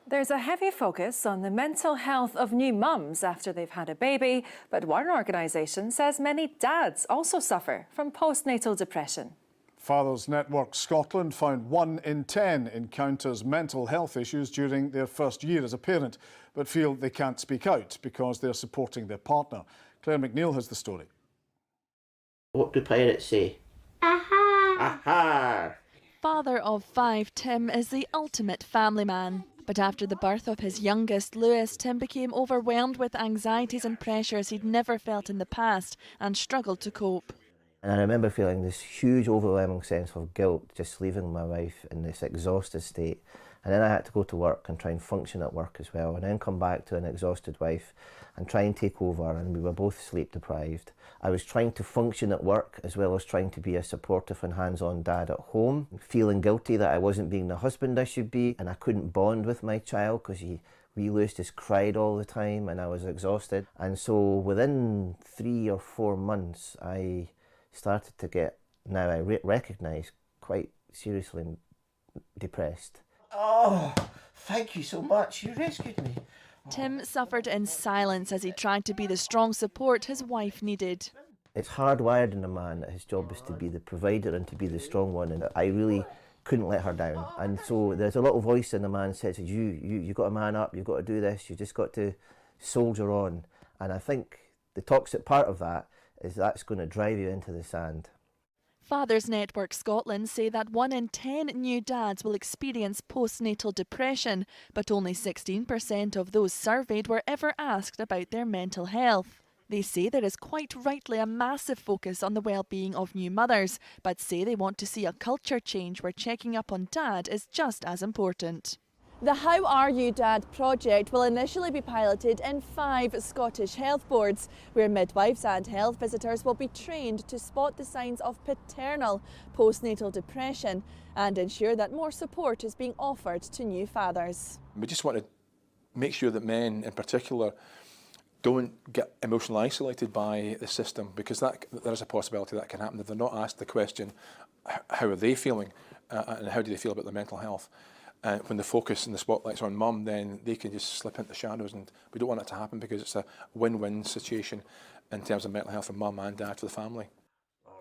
There's a heavy focus on the mental health of new mums after they've had a baby, but one organisation says many dads also suffer from postnatal depression. Fathers Network Scotland found 1 in 10 encounters mental health issues during their first year as a parent, but feel they can't speak out because they're supporting their partner. Claire McNeil has the story. What do pirates say? Aha! Aha! Father of 5, Tim is the ultimate family man. But after the birth of his youngest, Lewis, Tim became overwhelmed with anxieties and pressures he'd never felt in the past and struggled to cope. And I remember feeling this huge overwhelming sense of guilt just leaving my wife in this exhausted state. And then I had to go to work and try and function at work as well, and then come back to an exhausted wife and try and take over, and we were both sleep deprived. I was trying to function at work as well as trying to be a supportive and hands-on dad at home, feeling guilty that I wasn't being the husband I should be, and I couldn't bond with my child because wee Lewis just cried all the time and I was exhausted. And so within 3 or 4 months I started to get, now I recognise, quite seriously depressed. Oh, thank you so much. You rescued me. Tim suffered in silence as he tried to be the strong support his wife needed. It's hardwired in a man that his job is to be the provider and to be the strong one, and I really couldn't let her down. And so there's a little voice in the man that says, you got to man up, you've got to do this, you just got to soldier on. And I think the toxic part of that is that's going to drive you into the sand. Fathers Network Scotland say that 1 in 10 new dads will experience postnatal depression, but only 16% of those surveyed were ever asked about their mental health. They say there is quite rightly a massive focus on the well-being of new mothers, but say they want to see a culture change where checking up on dad is just as important. The How Are You Dad project will initially be piloted in 5 Scottish health boards, where midwives and health visitors will be trained to spot the signs of paternal postnatal depression and ensure that more support is being offered to new fathers. We just want to make sure that men in particular don't get emotionally isolated by the system, because there is a possibility that can happen if they're not asked the question, how are they feeling and how do they feel about their mental health? When the focus and the spotlight's on mum, then they can just slip into the shadows, and we don't want that to happen because it's a win-win situation in terms of mental health for mum and dad for the family.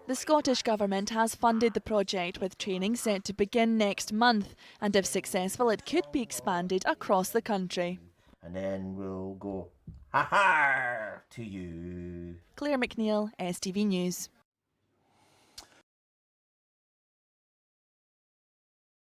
The Scottish Government has funded the project, with training set to begin next month, and if successful it could be expanded across the country. And then we'll go, ha-ha, to you. Claire McNeil, STV News.